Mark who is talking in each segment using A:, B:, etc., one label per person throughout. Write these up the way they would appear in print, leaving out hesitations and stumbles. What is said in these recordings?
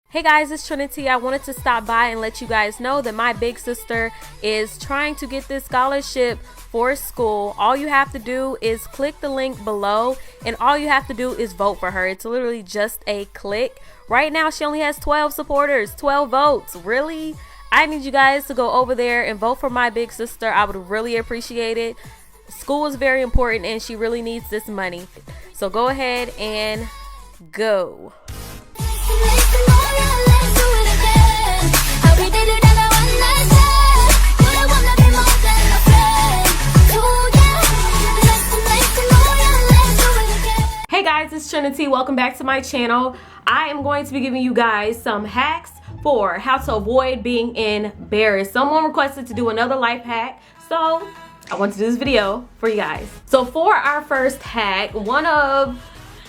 A: Hey guys, it's Trinity. I wanted to stop by and let you guys know that my big sister is trying to get this scholarship for school. All you have to do is click the link below and all you have to do is vote for her. It's literally just a click. Right now she only has 12 supporters, 12 votes. Really? I need you guys to go over there and vote for my big sister. I would really appreciate it. School is very important and she really needs this money. So go ahead and go. Hey guys, it's Trinity. Welcome back to my channel. I am going to be giving you guys some hacks for how to avoid being embarrassed. Someone requested to do another life hack, so I want to do this video for you guys. So for our first hack, one of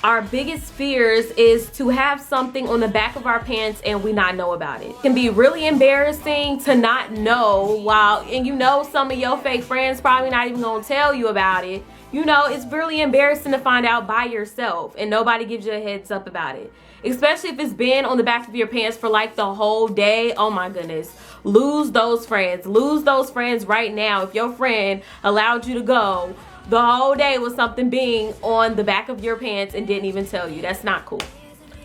A: our biggest fears is to have something on the back of our pants and we not know about it. It can be really embarrassing to not know, and you know some of your fake friends probably not even gonna tell you about it. You know, it's really embarrassing to find out by yourself and nobody gives you a heads up about it. Especially if it's been on the back of your pants for like the whole day. Oh my goodness. Lose those friends. Lose those friends right now. If your friend allowed you to go the whole day with something being on the back of your pants and didn't even tell you, that's not cool.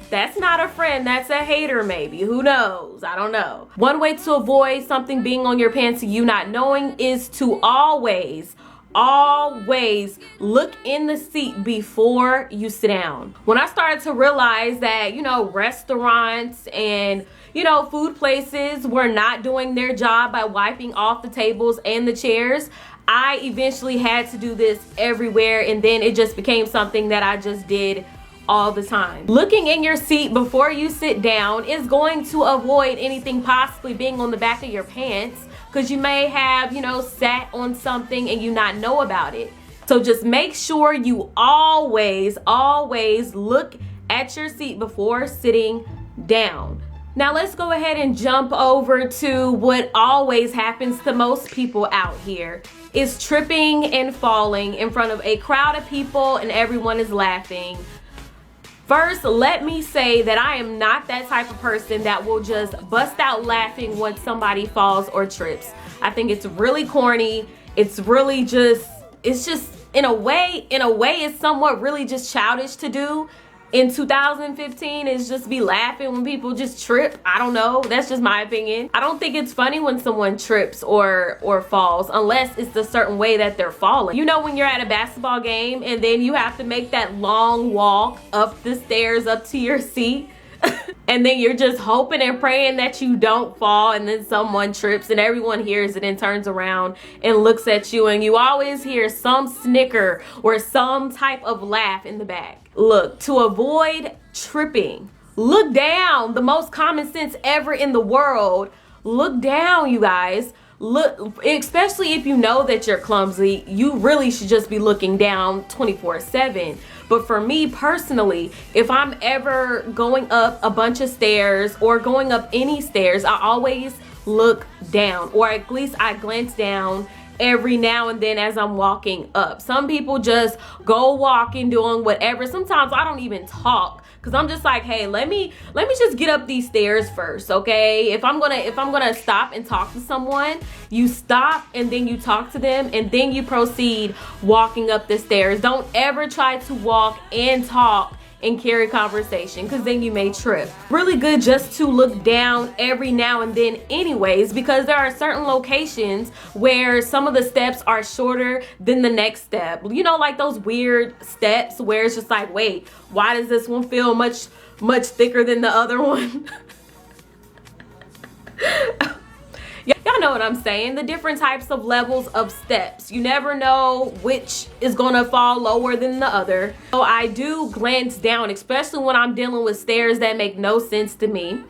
A: That's not a friend, that's a hater maybe. Who knows? I don't know. One way to avoid something being on your pants and you not knowing is to always look in the seat before you sit down. When I started to realize that, restaurants and, food places were not doing their job by wiping off the tables and the chairs, I eventually had to do this everywhere, and then it just became something that I just did all the time. Looking in your seat before you sit down is going to avoid anything possibly being on the back of your pants, because you may have, sat on something and you not know about it. So just make sure you always look at your seat before sitting down. Now let's go ahead and jump over to what always happens to most people out here, is tripping and falling in front of a crowd of people and everyone is laughing. First, let me say that I am not that type of person that will just bust out laughing when somebody falls or trips. I think it's really corny. It's just in a way it's somewhat really just childish to do. In 2015 is just be laughing when people just trip. I don't know. That's just my opinion. I don't think it's funny when someone trips or falls unless it's the certain way that they're falling. You know, when you're at a basketball game and then you have to make that long walk up the stairs up to your seat and then you're just hoping and praying that you don't fall, and then someone trips and everyone hears it and turns around and looks at you, and you always hear some snicker or some type of laugh in the back. Look, to avoid tripping, look down. The most common sense ever in the world. Look down, you guys. Look, especially if you know that you're clumsy, you really should just be looking down 24/7. But for me personally, if I'm ever going up a bunch of stairs or going up any stairs, I always look down, or at least I glance down every now and then as I'm walking up. Some people just go walking, doing whatever. Sometimes I don't even talk because I'm just like, hey, let me just get up these stairs first, okay? If I'm gonna stop and talk to someone, you stop and then you talk to them and then you proceed walking up the stairs. Don't ever try to walk and talk and carry conversation, because then you may trip. Really good just to look down every now and then anyways, because there are certain locations where some of the steps are shorter than the next step. Like those weird steps where it's just like, wait, why does this one feel much thicker than the other one? Y'all know what I'm saying. The different types of levels of steps. You never know which is gonna fall lower than the other. So I do glance down, especially when I'm dealing with stairs that make no sense to me.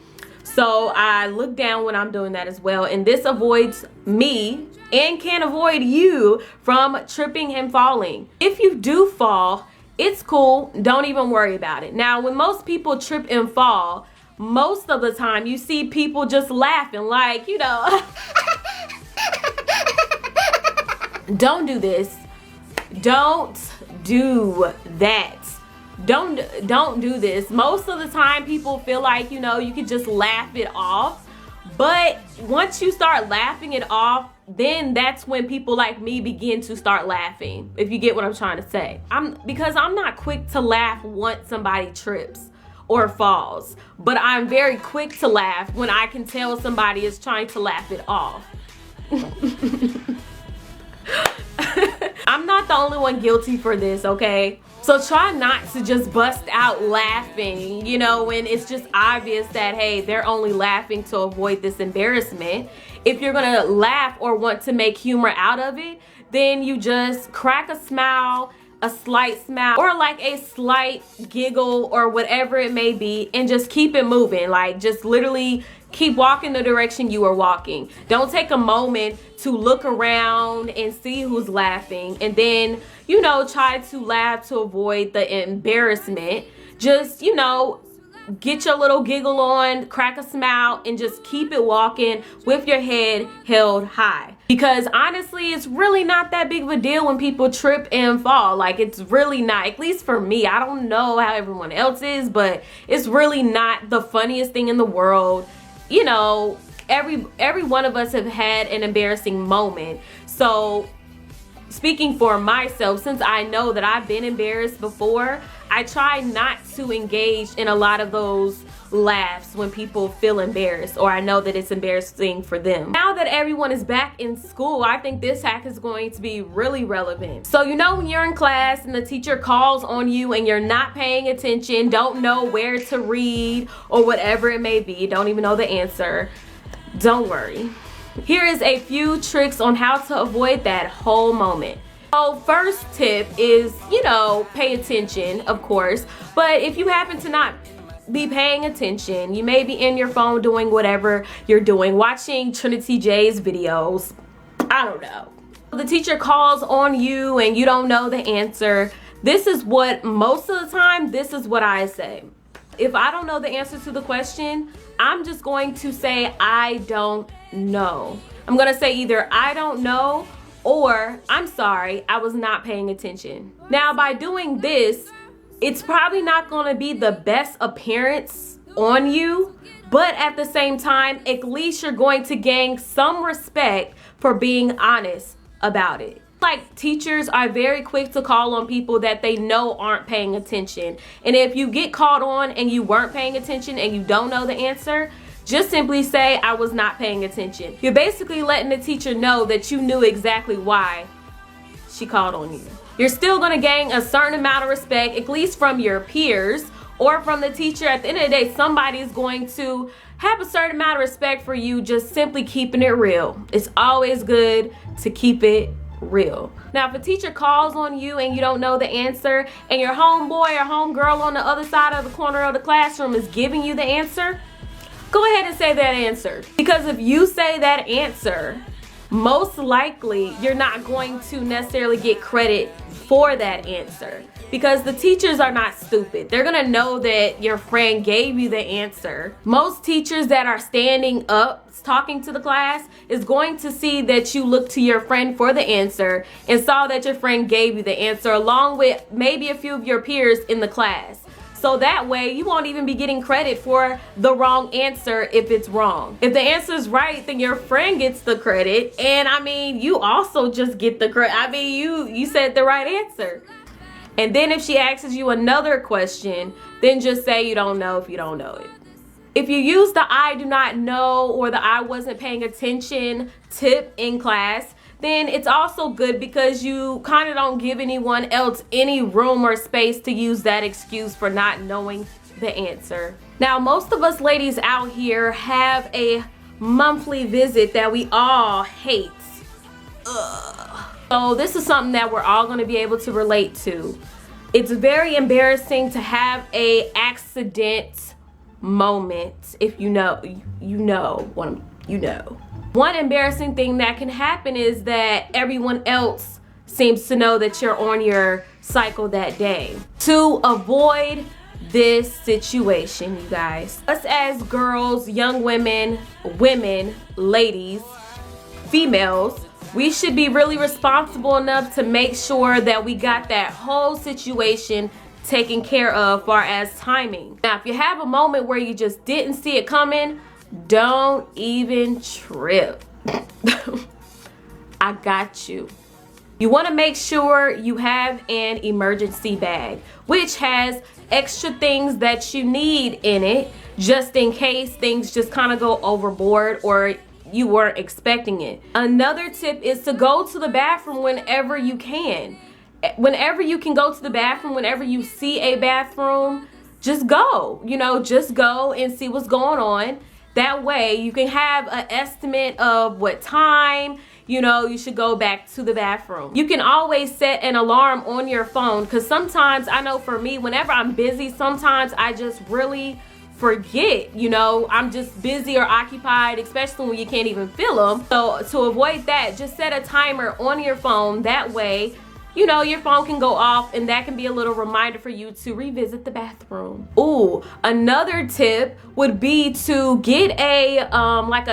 A: So I look down when I'm doing that as well. And this avoids me and can avoid you from tripping and falling. If you do fall, it's cool. Don't even worry about it. Now, when most people trip and fall, most of the time you see people just laughing like, don't do this. Don't do that. don't do this. Most of the time people feel like, you know, you can just laugh it off, but once you start laughing it off, then that's when people like me begin to start laughing, if you get what I'm trying to say. Because I'm not quick to laugh once somebody trips or falls, but I'm very quick to laugh when I can tell somebody is trying to laugh it off. I'm not the only one guilty for this, okay? So try not to just bust out laughing, you know, when it's just obvious that, hey, they're only laughing to avoid this embarrassment. If you're gonna laugh or want to make humor out of it, then you just crack a smile, a slight smile, or like a slight giggle or whatever it may be, and just keep it moving. Like, just literally keep walking the direction you are walking. Don't take a moment to look around and see who's laughing and then, you know, try to laugh to avoid the embarrassment. Just, you know, get your little giggle on, crack a smile, and just keep it walking with your head held high. Because honestly, it's really not that big of a deal when people trip and fall. Like, it's really not, at least for me. I don't know how everyone else is, but it's really not the funniest thing in the world. You know, every one of us have had an embarrassing moment. So speaking for myself, since I know that I've been embarrassed before, I try not to engage in a lot of those laughs when people feel embarrassed or I know that it's embarrassing for them. Now that everyone is back in school, I think this hack is going to be really relevant. So, you know, when you're in class and the teacher calls on you and you're not paying attention, don't know where to read or whatever it may be, don't even know the answer, don't worry. Here is a few tricks on how to avoid that whole moment. So first tip is, you know, pay attention, of course, but if you happen to not be paying attention, you may be in your phone doing whatever you're doing, watching Trinity J's videos, I don't know. The teacher calls on you and you don't know the answer. This is what, most of the time, this is what I say. If I don't know the answer to the question, I'm just going to say, I don't know. I'm gonna say either I don't know or I'm sorry, I was not paying attention. Now, by doing this, it's probably not gonna be the best appearance on you, but at the same time, at least you're going to gain some respect for being honest about it. Like, teachers are very quick to call on people that they know aren't paying attention. And if you get called on and you weren't paying attention and you don't know the answer, just simply say, I was not paying attention. You're basically letting the teacher know that you knew exactly why she called on you. You're still gonna gain a certain amount of respect, at least from your peers or from the teacher. At the end of the day, somebody's going to have a certain amount of respect for you, just simply keeping it real. It's always good to keep it real. Now, if a teacher calls on you and you don't know the answer and your homeboy or homegirl on the other side of the corner of the classroom is giving you the answer, go ahead and say that answer. Because if you say that answer, most likely you're not going to necessarily get credit for that answer, because the teachers are not stupid. They're gonna know that your friend gave you the answer. Most teachers that are standing up talking to the class is going to see that you looked to your friend for the answer and saw that your friend gave you the answer along with maybe a few of your peers in the class. So that way you won't even be getting credit for the wrong answer if it's wrong. If the answer is right, then your friend gets the credit, and I mean, you also just get the credit. I mean, you said the right answer. And then if she asks you another question, then just say you don't know if you don't know it. If you use the I do not know or the I wasn't paying attention tip in class, then it's also good because you kind of don't give anyone else any room or space to use that excuse for not knowing the answer. Now, most of us ladies out here have a monthly visit that we all hate. Ugh. So this is something that we're all going to be able to relate to. It's very embarrassing to have a accident moment. If you know what you know. One embarrassing thing that can happen is that everyone else seems to know that you're on your cycle that day. To avoid this situation, you guys, us as girls, young women, ladies, females, we should be really responsible enough to make sure that we got that whole situation taken care of far as timing. Now, if you have a moment where you just didn't see it coming, don't even trip. I got you. You want to make sure you have an emergency bag, which has extra things that you need in it, just in case things just kind of go overboard or you weren't expecting it. Another tip is to go to the bathroom whenever you can. Whenever you can go to the bathroom, whenever you see a bathroom, just go. You know, just go and see what's going on. That way you can have an estimate of what time, you know, you should go back to the bathroom. You can always set an alarm on your phone, because sometimes, I know for me, whenever I'm busy, sometimes I just really forget, you know, I'm just busy or occupied, especially when you can't even feel them. So to avoid that, just set a timer on your phone. That way, you know, your phone can go off, and that can be a little reminder for you to revisit the bathroom. Ooh, another tip would be to get a like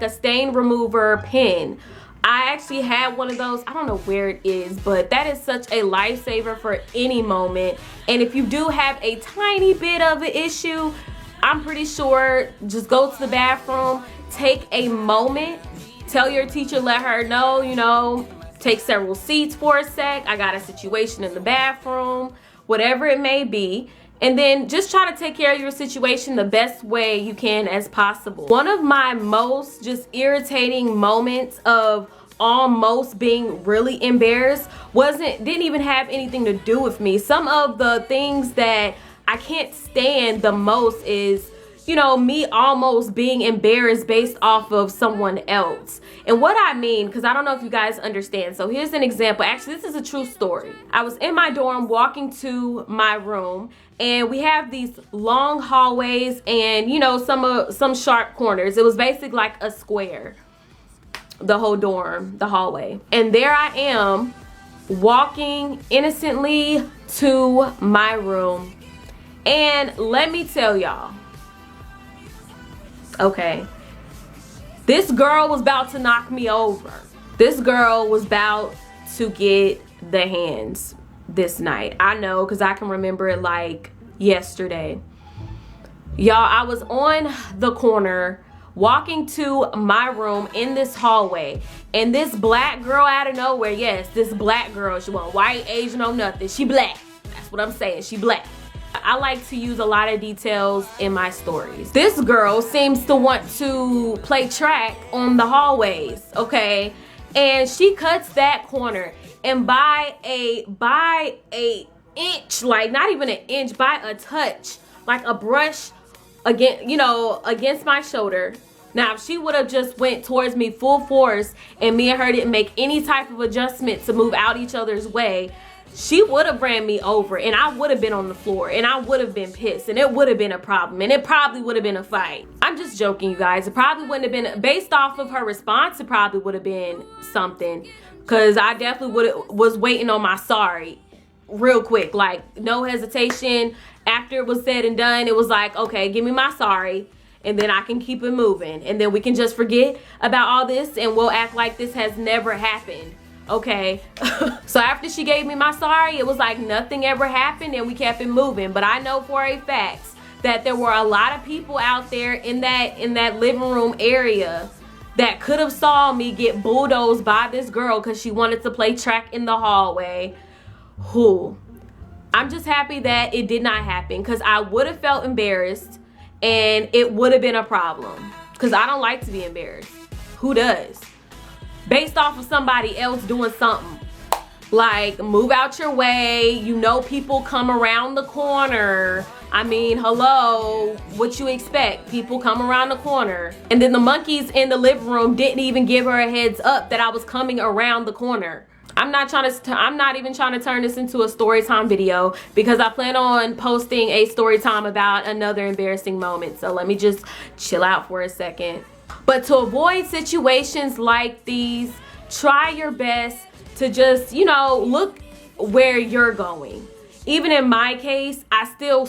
A: a stain remover pen. I actually had one of those. I don't know where it is, but that is such a lifesaver for any moment. And if you do have a tiny bit of an issue, I'm pretty sure just go to the bathroom, take a moment, tell your teacher, let her know, you know, take several seats for a sec, I got a situation in the bathroom, whatever it may be, and then just try to take care of your situation the best way you can as possible. One of my most just irritating moments of almost being really embarrassed didn't even have anything to do with me. Some of the things that I can't stand the most is, you know, me almost being embarrassed based off of someone else. And what I mean, because I don't know if you guys understand. So here's an example. Actually, this is a true story. I was in my dorm walking to my room, and we have these long hallways and, you know, some sharp corners. It was basically like a square, the whole dorm, the hallway. And there I am walking innocently to my room. And let me tell y'all, okay, this girl was about to knock me over. This girl was about to get the hands this night. I know, because I can remember it like yesterday. Y'all, I was on the corner walking to my room in this hallway, and this black girl out of nowhere, yes, this black girl, she wasn't white, Asian, or nothing, she black. That's what I'm saying, she black. I like to use a lot of details in my stories. This girl seems to want to play track on the hallways, okay? And she cuts that corner, and by a inch, like not even an inch, by a touch, like a brush against, you know, against my shoulder. Now, if she would have just went towards me full force and me and her didn't make any type of adjustment to move out each other's way, she would have ran me over, and I would have been on the floor, and I would have been pissed, and it would have been a problem, and it probably would have been a fight. I'm just joking, you guys. It probably wouldn't have been, based off of her response, it probably would have been something, because I definitely was waiting on my sorry real quick, like no hesitation. After it was said and done, it was like, okay, give me my sorry, and then I can keep it moving, and then we can just forget about all this, and we'll act like this has never happened. Okay. So after she gave me my sorry, it was like nothing ever happened, and we kept it moving. But I know for a fact that there were a lot of people out there in that living room area that could have saw me get bulldozed by this girl because she wanted to play track in the hallway. I'm just happy that it did not happen, because I would have felt embarrassed, and it would have been a problem, because I don't like to be embarrassed. Who does? Based off of somebody else doing something. Like, move out your way. You know, people come around the corner. I mean, hello, what you expect? People come around the corner. And then the monkeys in the living room didn't even give her a heads up that I was coming around the corner. I'm not even trying to turn this into a story time video, because I plan on posting a story time about another embarrassing moment. So let me just chill out for a second. But to avoid situations like these, try your best to just, you know, look where you're going. Even in my case, I still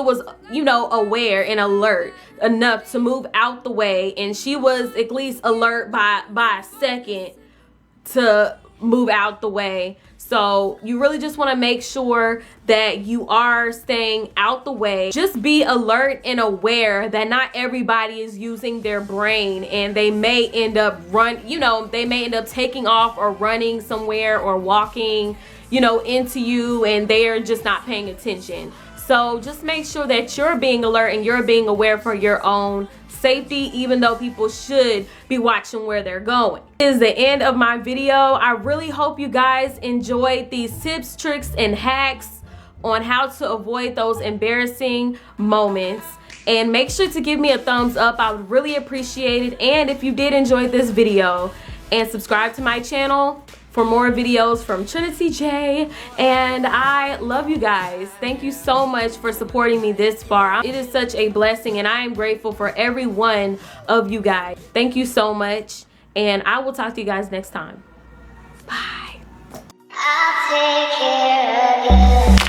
A: was, you know, aware and alert enough to move out the way, and she was at least alert by a second to move out the way. So you really just want to make sure that you are staying out the way. Just be alert and aware that not everybody is using their brain, and they may end up they may end up taking off or running somewhere or walking, into you, and they're just not paying attention. So just make sure that you're being alert and you're being aware for your own safety, even though people should be watching where they're going. This is the end of my video. I really hope you guys enjoyed these tips, tricks, and hacks on how to avoid those embarrassing moments. And make sure to give me a thumbs up. I would really appreciate it. And if you did enjoy this video, and subscribe to my channel for more videos from Trinity J. And I love you guys. Thank you so much for supporting me this far. It is such a blessing, and I am grateful for every one of you guys. Thank you so much, and I will talk to you guys next time. Bye. I'll take care of you.